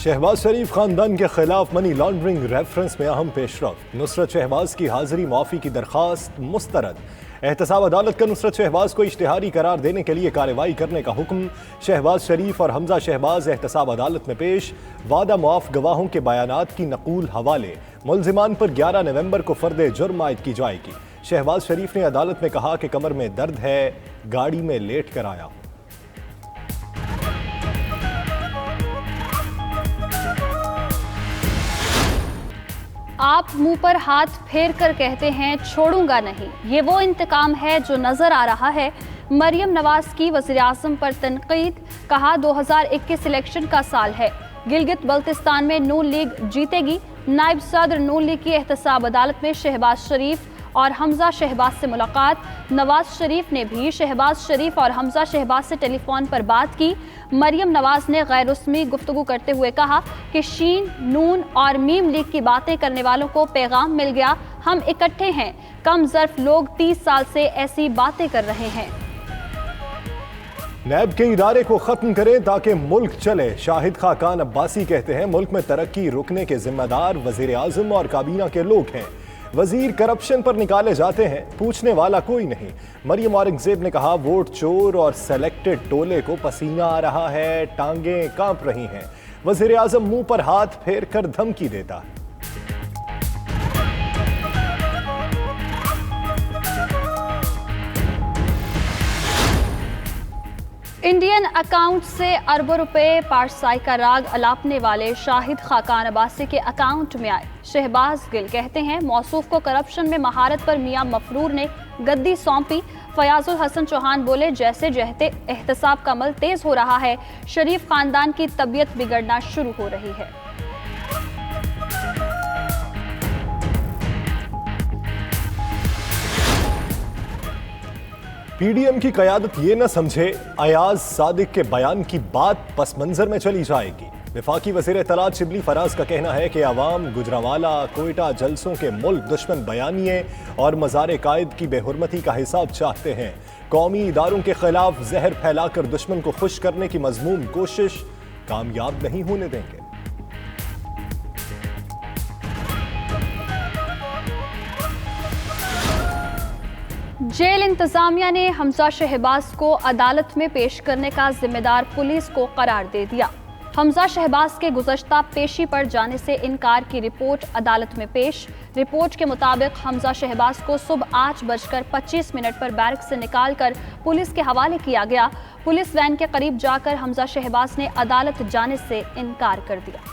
شہباز شریف خاندان کے خلاف منی لانڈرنگ ریفرنس میں اہم پیش رفت، نصرت شہباز کی حاضری معافی کی درخواست مسترد۔ احتساب عدالت کا نصرت شہباز کو اشتہاری قرار دینے کے لیے کارروائی کرنے کا حکم۔ شہباز شریف اور حمزہ شہباز احتساب عدالت میں پیش، وعدہ معاف گواہوں کے بیانات کی نقول حوالے۔ ملزمان پر 11 نومبر کو فرد جرم عائد کی جائے گی۔ شہباز شریف نے عدالت میں کہا کہ کمر میں درد ہے، گاڑی میں لیٹ کر آیا ہوں۔ آپ منہ پر ہاتھ پھیر کر کہتے ہیں چھوڑوں گا نہیں، یہ وہ انتقام ہے جو نظر آ رہا ہے۔ مریم نواز کی وزیراعظم پر تنقید، کہا 2021 الیکشن کا سال ہے، گلگت بلتستان میں نون لیگ جیتے گی۔ نائب صدر نون لیگ کی احتساب عدالت میں شہباز شریف اور حمزہ شہباز سے ملاقات۔ نواز شریف نے بھی شہباز شریف اور حمزہ شہباز سے ٹیلی فون پر بات کی۔ مریم نواز نے غیر رسمی گفتگو کرتے ہوئے کہا کہ شین، نون اور میم لیگ کی باتیں کرنے والوں کو پیغام مل گیا، ہم اکٹھے ہیں، کم ظرف لوگ 30 سال سے ایسی باتیں کر رہے ہیں۔ نیب کے ادارے کو ختم کریں تاکہ ملک چلے، شاہد خاقان عباسی کہتے ہیں ملک میں ترقی رکنے کے ذمہ دار وزیر اعظم اور کابینہ کے لوگ ہیں، وزیر کرپشن پر نکالے جاتے ہیں، پوچھنے والا کوئی نہیں۔ مریم اورنگزیب نے کہا ووٹ چور اور سلیکٹڈ ٹولے کو پسینہ آ رہا ہے، ٹانگیں کانپ رہی ہیں، وزیر اعظم منہ پر ہاتھ پھیر کر دھمکی دیتا ہے۔ انڈین اکاؤنٹ سے اربوں روپے پارسائی کا راگ الاپنے والے شاہد خاقان عباسی کے اکاؤنٹ میں آئے۔ شہباز گل کہتے ہیں موصوف کو کرپشن میں مہارت پر میاں مفرور نے گدی سونپی۔ فیاض الحسن چوہان بولے جیسے جہتے احتساب کا عمل تیز ہو رہا ہے، شریف خاندان کی طبیعت بگڑنا شروع ہو رہی ہے۔ پی ڈی ایم کی قیادت یہ نہ سمجھے ایاز صادق کے بیان کی بات پس منظر میں چلی جائے گی۔ وفاقی وزیر اطلاعات شبلی فراز کا کہنا ہے کہ عوام گجرانوالہ کوئٹہ جلسوں کے ملک دشمن بیانیے اور مزار قائد کی بے حرمتی کا حساب چاہتے ہیں۔ قومی اداروں کے خلاف زہر پھیلا کر دشمن کو خوش کرنے کی مذموم کوشش کامیاب نہیں ہونے دیں گے۔ جیل انتظامیہ نے حمزہ شہباز کو عدالت میں پیش کرنے کا ذمہ دار پولیس کو قرار دے دیا۔ حمزہ شہباز کے گزشتہ پیشی پر جانے سے انکار کی رپورٹ عدالت میں پیش۔ رپورٹ کے مطابق حمزہ شہباز کو صبح 8:25 پر بیرک سے نکال کر پولیس کے حوالے کیا گیا۔ پولیس وین کے قریب جا کر حمزہ شہباز نے عدالت جانے سے انکار کر دیا۔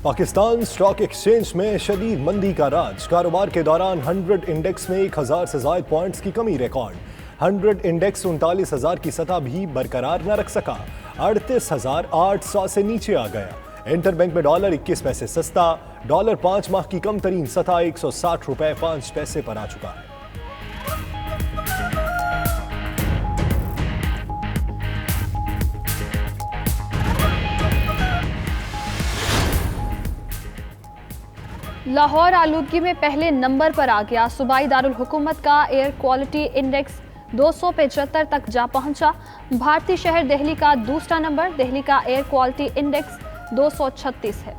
پاکستان اسٹاک ایکسچینج میں شدید مندی کا راج، کاروبار کے دوران 100 انڈیکس میں 1000 سے زائد پوائنٹس کی کمی ریکارڈ۔ 100 انڈیکس 39,000 کی سطح بھی برقرار نہ رکھ سکا، 38,800 سے نیچے آ گیا۔ انٹر بینک میں ڈالر 21 پیسے سستا، ڈالر 5 ماہ کی کم ترین سطح 160 روپے 5 پیسے پر آ چکا ہے۔ لاہور آلودگی میں پہلے نمبر پر آ گیا۔ صوبائی دارالحکومت کا ایئر کوالٹی انڈیکس 275 تک جا پہنچا۔ بھارتی شہر دہلی کا دوسرا نمبر، دہلی کا ایئر کوالٹی انڈیکس 236 ہے۔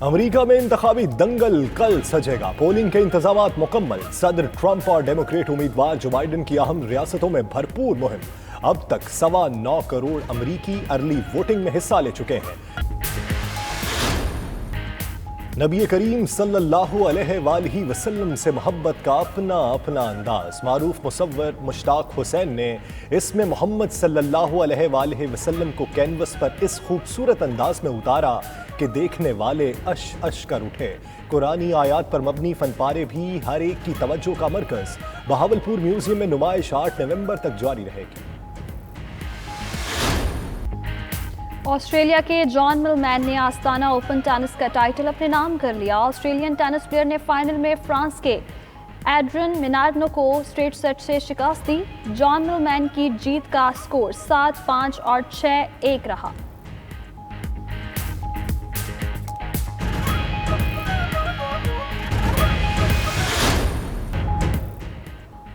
امریکہ میں انتخابی دنگل کل سجے گا، پولنگ کے انتظامات مکمل۔ صدر ٹرمپ اور ڈیموکریٹ امیدوار جو بائیڈن کی اہم ریاستوں میں بھرپور مہم۔ اب تک 9.25 کروڑ امریکی ارلی ووٹنگ میں حصہ لے چکے ہیں۔ نبی کریم صلی اللہ علیہ وآلہ وسلم سے محبت کا اپنا انداز، معروف مصور مشتاق حسین نے اس میں محمد صلی اللہ علیہ وآلہ وسلم کو کینوس پر اس خوبصورت انداز میں اتارا کہ دیکھنے والے اش اش کر اٹھے۔ قرآنی آیات پر مبنی فن پارے بھی ہر ایک کی توجہ کا مرکز۔ بہاولپور میوزیم میں نمائش 8 نومبر تک جاری رہے گی۔ آسٹریلیا کے جان ملمین نے آستانہ اوپن ٹینس کا ٹائٹل اپنے نام کر لیا۔ آسٹریلین ٹینس پلیئر نے فائنل میں فرانس کے ایڈرین مینارڈو کو اسٹریٹ سیٹ سے شکست دی۔ جان ملمین کی جیت کا سکور 7-5 اور 6-1 رہا۔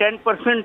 10%